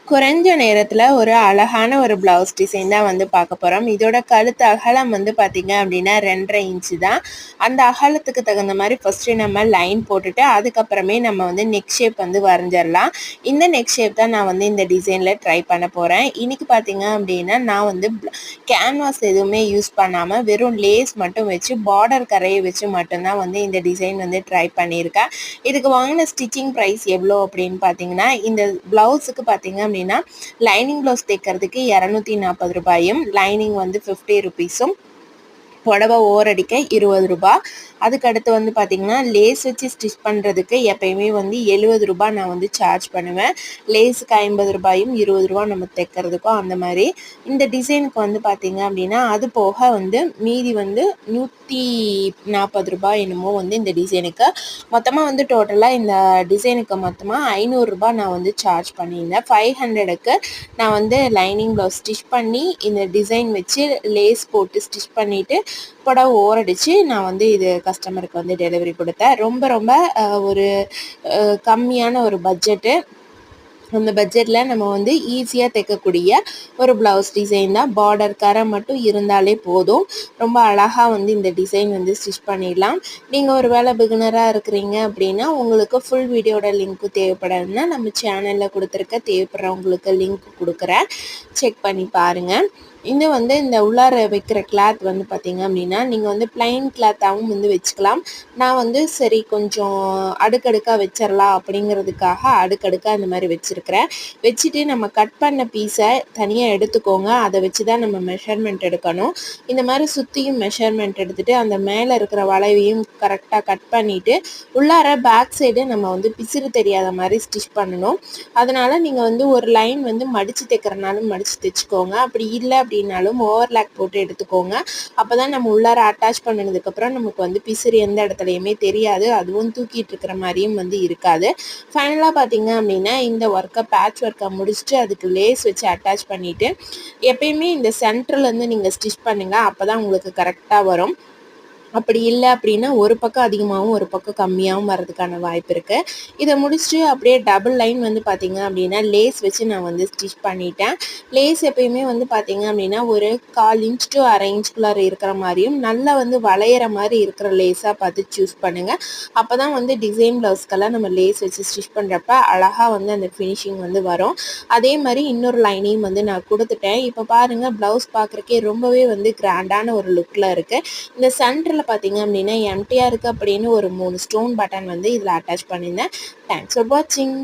குறைஞ்ச நேரத்தில் ஒரு அழகான ஒரு ப்ளவுஸ் டிசைன் தான் வந்து பார்க்க போகிறோம். இதோட கழுத்து அகலம் வந்து பார்த்திங்க அப்படின்னா 2.5 இன்ச்சு தான். அந்த அகலத்துக்கு தகுந்த மாதிரி ஃபஸ்ட்டு நம்ம லைன் போட்டுட்டு அதுக்கப்புறமே நம்ம வந்து நெக் ஷேப் வந்து வரைஞ்சிடலாம். இந்த நெக் ஷேப் தான் நான் வந்து இந்த டிசைனில் ட்ரை பண்ண போகிறேன். இன்றைக்கி பார்த்திங்க அப்படின்னா நான் வந்து கேன்வாஸ் எதுவுமே யூஸ் பண்ணாமல் வெறும் லேஸ் மட்டும் வச்சு பார்டர் கரையை வச்சு மட்டும்தான் வந்து இந்த டிசைன் வந்து ட்ரை பண்ணியிருக்கேன். இதுக்கு வாங்கின ஸ்டிச்சிங் ப்ரைஸ் எவ்வளோ அப்படின்னு பார்த்தீங்கன்னா, இந்த ப்ளவுஸுக்கு பார்த்திங்க அப்படின்னா லைனிங் ப்ளவுஸ் தைக்கிறதுக்கு 240 ரூபாயும், லைனிங் வந்து 50 ருபீஸும், புடவை ஓரடிக்க 20 ரூபாய். அதுக்கடுத்து வந்து பார்த்திங்கன்னா லேஸ் வச்சு ஸ்டிச் பண்ணுறதுக்கு எப்பயுமே வந்து 70 ரூபாய் நான் வந்து சார்ஜ் பண்ணுவேன். லேஸுக்கு 50 ரூபாயும் 20 ரூபா நம்ம தைக்கிறதுக்கும் அந்த மாதிரி. இந்த டிசைனுக்கு வந்து பார்த்திங்க அப்படின்னா அது போக வந்து மீதி வந்து 140 ரூபாய் என்னமோ வந்து இந்த டிசைனுக்கு மொத்தமாக வந்து டோட்டலாக இந்த டிசைனுக்கு மொத்தமாக 500 ரூபாய் நான் வந்து சார்ஜ் பண்ணியிருந்தேன். 500க்கு நான் வந்து லைனிங் ப்ளவுஸ் ஸ்டிச் பண்ணி இந்த டிசைன் வச்சு லேஸ் போட்டு ஸ்டிச் பண்ணிவிட்டு புடவை ஓரடிச்சு நான் வந்து இது கஸ்டமருக்கு வந்து டெலிவரி கொடுத்தேன். ரொம்ப ஒரு கம்மியான ஒரு பட்ஜெட்டு. அந்த பட்ஜெட்டில் நம்ம வந்து ஈஸியாக தைக்கக்கூடிய ஒரு ப்ளவுஸ் டிசைன் தான். பார்டர் கரை மட்டும் இருந்தாலே போதும். ரொம்ப அழகாக வந்து இந்த டிசைன் வந்து ஸ்டிச் பண்ணிடலாம். நீங்கள் ஒரு வேளை பிகினராக இருக்கிறீங்க அப்படின்னா உங்களுக்கு ஃபுல் வீடியோட லிங்க்கு தேவைப்படுதுன்னா நம்ம சேனலில் கொடுத்துருக்க தேவைப்படுறவங்களுக்கு லிங்க் கொடுக்குறேன், செக் பண்ணி பாருங்கள். இது வந்து இந்த உள்ளார வைக்கிற கிளாத் வந்து பார்த்திங்க அப்படின்னா நீங்கள் வந்து பிளைன் கிளாத்தாகவும் வந்து வச்சுக்கலாம். நான் வந்து சரி கொஞ்சம் அடுக்கடுக்காக வச்சிடலாம் அப்படிங்கிறதுக்காக அடுக்கடுக்காக இந்த மாதிரி வச்சுருக்கிறேன். வச்சுட்டு நம்ம கட் பண்ண பீஸை தனியாக எடுத்துக்கோங்க. அதை வச்சு தான் நம்ம மெஷர்மெண்ட் எடுக்கணும். இந்த மாதிரி சுற்றியும் மெஷர்மெண்ட் எடுத்துகிட்டு அந்த மேலே இருக்கிற வளைவையும் கரெக்டாக கட் பண்ணிவிட்டு உள்ளார பேக் சைடு நம்ம வந்து பிசிறு தெரியாத மாதிரி ஸ்டிச் பண்ணணும். அதனால் நீங்கள் வந்து ஒரு லைன் வந்து மடித்து தைக்கிறனாலும் மடித்து தைச்சிக்கோங்க. அப்படி இல்லை அப்படின்னாலும் ஓவர்லாக் போட்டு எடுத்துக்கோங்க. அப்போ தான் நம்ம உள்ளார அட்டாச் பண்ணினதுக்கப்புறம் நமக்கு வந்து பிசிறு எந்த இடத்துலையுமே தெரியாது, அதுவும் தூக்கிட்டு இருக்கிற மாதிரியும் வந்து இருக்காது. ஃபைனலாக பார்த்திங்க அப்படின்னா இந்த ஒர்க்கை பேட்ச் ஒர்க்கை முடிச்சுட்டு அதுக்கு லேஸ் வச்சு அட்டாச் பண்ணிவிட்டு எப்பயுமே இந்த சென்டர்லேருந்து நீங்கள் ஸ்டிச் பண்ணுங்கள். அப்போ தான் உங்களுக்கு கரெக்டாக வரும். அப்படி இல்லை அப்படின்னா ஒரு பக்கம் அதிகமாகவும் ஒரு பக்கம் கம்மியாகவும் வர்றதுக்கான வாய்ப்பு இருக்குது. இதை முடிச்சுட்டு அப்படியே டபுள் லைன் வந்து பார்த்திங்க அப்படின்னா லேஸ் வச்சு நான் வந்து ஸ்டிச் பண்ணிட்டேன். லேஸ் எப்பயுமே வந்து பார்த்திங்க அப்படின்னா ஒரு 1/4 இன்ச் to 1/2 இன்ச்சுக்குள்ளார இருக்கிற மாதிரியும் நல்லா வந்து வளையிற மாதிரி இருக்கிற லேஸாக பார்த்து சூஸ் பண்ணுங்கள். அப்போ தான் வந்து டிசைன் ப்ளவுஸ்க்கெல்லாம் நம்ம லேஸ் வச்சு ஸ்டிச் பண்ணுறப்ப அழகாக வந்து அந்த ஃபினிஷிங் வந்து வரும். அதே மாதிரி இன்னொரு லைனையும் வந்து நான் கொடுத்துட்டேன். இப்போ பாருங்கள் ப்ளவுஸ் பார்க்குறக்கே ரொம்பவே வந்து கிராண்டான ஒரு லுக்கில் இருக்குது. இந்த சென்டரில் பார்த்திங்க அப்படின்னா எம்டிஆர் இருக்குது அப்படின்னு ஒரு 3 ஸ்டோன் பட்டன் வந்து இதில் அட்டாச் பண்ணியிருந்தேன். தேங்க்ஸ் ஃபார் வாட்சிங்.